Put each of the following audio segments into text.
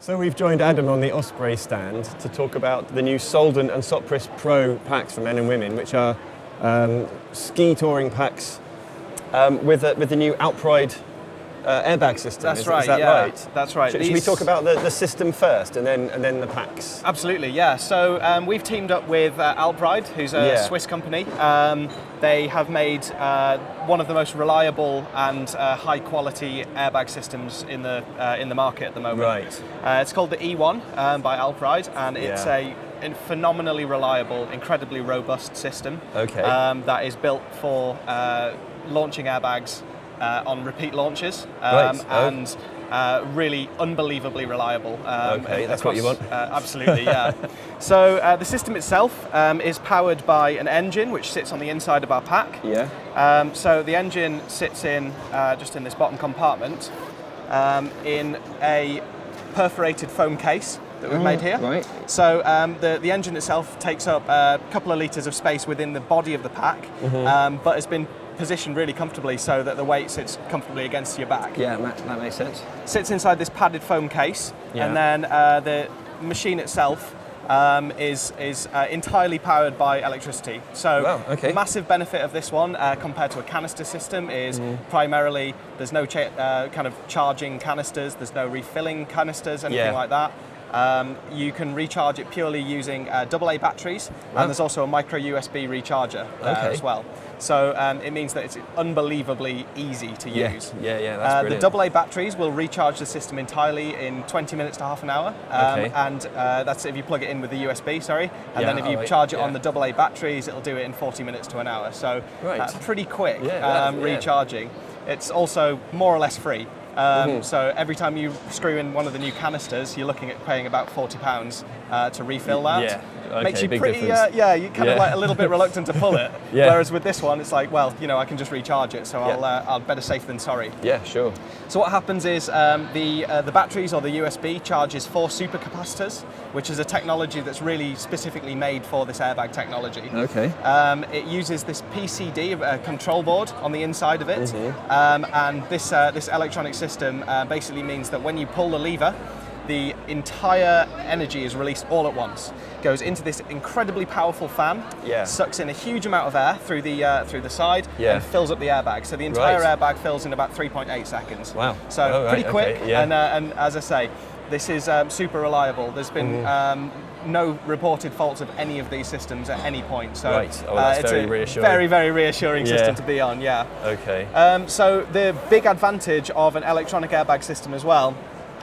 So we've joined Adam on the Osprey stand to talk about the new Soelden and Sopris Pro packs for men and women, which are ski touring packs with the new Alpride airbag system. That's right. Is that yeah, right? That's right. Should we talk about the system first, and then the packs? Absolutely. Yeah. So we've teamed up with Alpride, who's a Swiss company. They have made one of the most reliable and high quality airbag systems in the market at the moment. Right. It's called the E1 by Alpride, and it's a phenomenally reliable, incredibly robust system. Okay. That is built for launching airbags on repeat launches, and really unbelievably reliable. Okay, that's what you want. Absolutely, yeah. So the system itself is powered by an engine which sits on the inside of our pack. Yeah. So the engine sits in just in this bottom compartment in a perforated foam case that we've made here. Right. So the engine itself takes up a couple of litres of space within the body of the pack, but has been positioned really comfortably so that the weight sits comfortably against your back. Yeah, that makes sense. Sits inside this padded foam case, and then the machine itself is entirely powered by electricity. So massive benefit of this one compared to a canister system is primarily there's no kind of charging canisters, there's no refilling canisters, anything like that. You can recharge it purely using AA batteries, and there's also a micro USB recharger there as well. So it means that it's unbelievably easy to use. Yeah, that's brilliant. The AA batteries will recharge the system entirely in 20 minutes to half an hour, and that's if you plug it in with the USB, and then if you charge it on the AA batteries, it'll do it in 40 minutes to an hour. So pretty quick recharging. It's also more or less free. So every time you screw in one of the new canisters, you're looking at paying about £40 to refill that. Yeah. Okay, makes you big pretty, difference. you're kind of like a little bit reluctant to pull it. Whereas with this one, it's like, well, I can just recharge it, so I'll better safe than sorry. Yeah, sure. So what happens is the batteries or the USB charges 4 supercapacitors, which is a technology that's really specifically made for this airbag technology. Okay. It uses this PCD, a control board on the inside of it, and this electronic system basically means that when you pull the lever, the entire energy is released all at once. Goes into this incredibly powerful fan, sucks in a huge amount of air through the side, and fills up the airbag. So the entire airbag fills in about 3.8 seconds. Wow. So pretty quick, and as I say, this is super reliable. There's been no reported faults of any of these systems at any point. So that's it's very a reassuring. very, very reassuring system to be on, Okay. So the big advantage of an electronic airbag system as well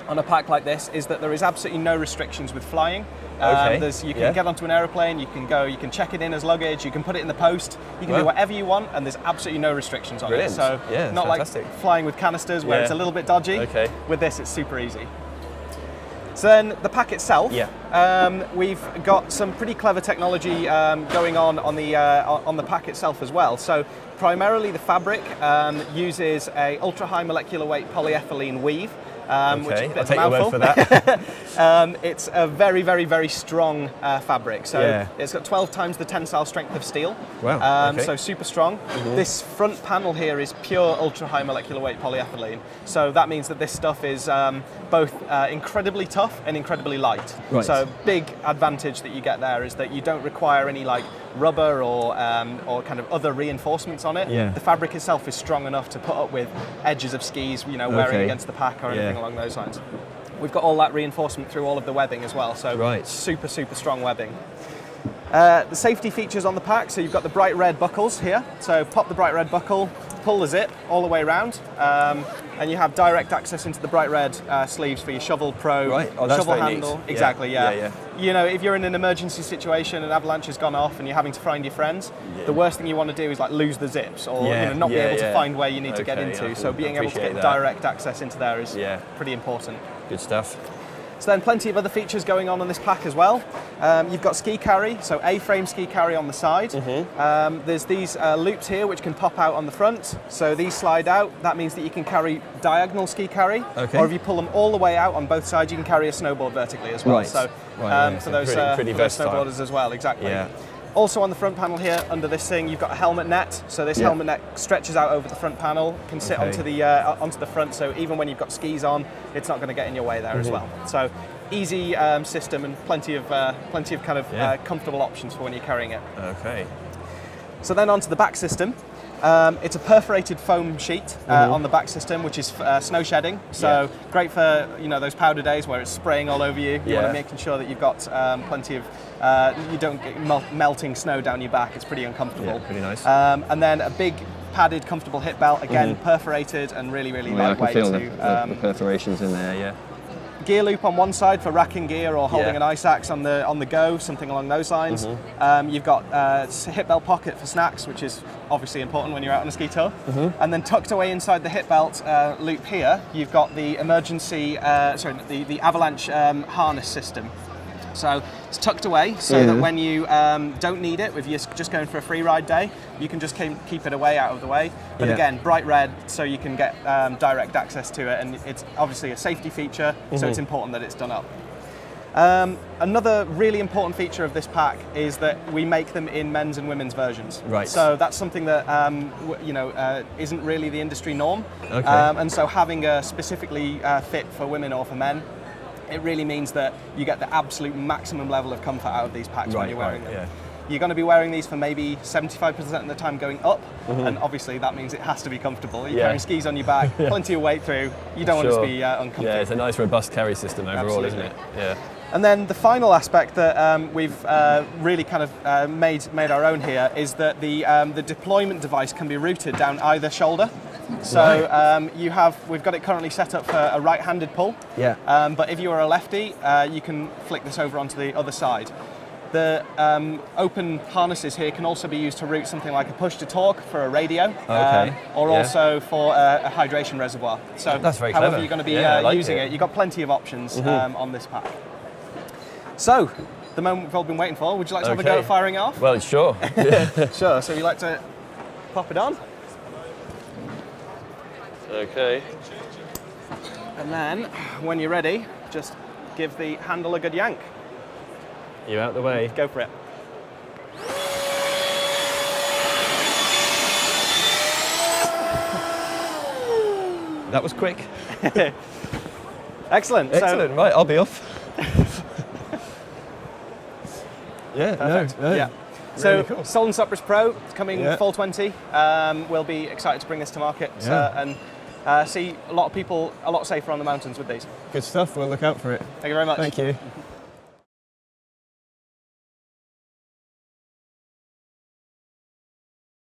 on a pack like this is that there is absolutely no restrictions with flying. You can get onto an aeroplane, you can check it in as luggage, you can put it in the post, you can do whatever you want, and there's absolutely no restrictions on it. So not fantastic. like flying with canisters where it's a little bit dodgy. With this, it's super easy. So then the pack itself, we've got some pretty clever technology going on the pack itself as well. So primarily the fabric uses a ultra high molecular weight polyethylene weave. Which is a bit I'll of take a your word mouthful. for that. It's a very, very, very strong fabric. So it's got 12 times the tensile strength of steel. Wow. So super strong. This front panel here is pure ultra high molecular weight polyethylene. So that means that this stuff is both incredibly tough and incredibly light. Right. So big advantage that you get there is that you don't require any like rubber or kind of other reinforcements on it. The fabric itself is strong enough to put up with edges of skis, wearing against the pack or anything along those lines. We've got all that reinforcement through all of the webbing as well, so super, super strong webbing. The safety features on the pack, so you've got the bright red buckles here, so pop the bright red buckle, pull the zip all the way around, and you have direct access into the bright red sleeves for your Shovel Pro, shovel handle. Neat. Exactly, if you're in an emergency situation, an avalanche has gone off and you're having to find your friends, the worst thing you want to do is like lose the zips or not be able to find where you need to get into. So being able to get direct access into there is pretty important. Good stuff. So then plenty of other features going on this pack as well. You've got ski carry, so A-frame ski carry on the side. There's these loops here which can pop out on the front. So these slide out. That means that you can carry diagonal ski carry. Or if you pull them all the way out on both sides, you can carry a snowboard vertically as well. So for those snowboarders as well, exactly. Also on the front panel here, under this thing, you've got a helmet net. So this helmet net stretches out over the front panel, can sit onto the front. So even when you've got skis on, it's not going to get in your way there as well. So easy system and plenty of kind of comfortable options for when you're carrying it. Okay. So then onto the back system. It's a perforated foam sheet on the back system, which is snow shedding. So great for those powder days where it's spraying all over you. You want to making sure that you've got plenty of you don't get melting snow down your back. It's pretty uncomfortable. Yeah, pretty nice. And then a big padded, comfortable hip belt. Again, perforated and really lightweight. I can feel the perforations in there. Yeah. Gear loop on one side for racking gear or holding an ice axe on the go, something along those lines. You've got a hip belt pocket for snacks, which is obviously important when you're out on a ski tour. And then tucked away inside the hip belt loop here, you've got the the avalanche harness system. So it's tucked away so that when you don't need it, if you're just going for a free ride day, you can just keep it away out of the way. But again, bright red, so you can get direct access to it, and it's obviously a safety feature, so it's important that it's done up. Another really important feature of this pack is that we make them in men's and women's versions. Right. So that's something that isn't really the industry norm. Okay. And so having a specifically fit for women or for men, it really means that you get the absolute maximum level of comfort out of these packs when you're wearing them. You're going to be wearing these for maybe 75% of the time going up, and obviously that means it has to be comfortable. You're carrying skis on your back, plenty of weight through. You don't want it to be uncomfortable. Yeah, it's a nice robust carry system overall, isn't it? Yeah. And then the final aspect that we've really kind of made our own here is that the deployment device can be routed down either shoulder. So we've got it currently set up for a right-handed pull. Yeah. But if you are a lefty, you can flick this over onto the other side. The open harnesses here can also be used to route something like a push-to-talk for a radio, or also for a hydration reservoir. So that's very however clever. you're going to be using it, you've got plenty of options on this pack. So, the moment we've all been waiting for, would you like to have a go at firing it off? Well, sure. Sure, so you like to pop it on. Okay. And then, when you're ready, just give the handle a good yank. You out the way. Go for it. That was quick. Excellent. Excellent. Right, I'll be off. Perfect. No. Yeah. So, Really cool. Soelden Sopris Pro, it's coming fall 20. We'll be excited to bring this to market and see a lot of people a lot safer on the mountains with these. Good stuff. We'll look out for it. Thank you very much. Thank you.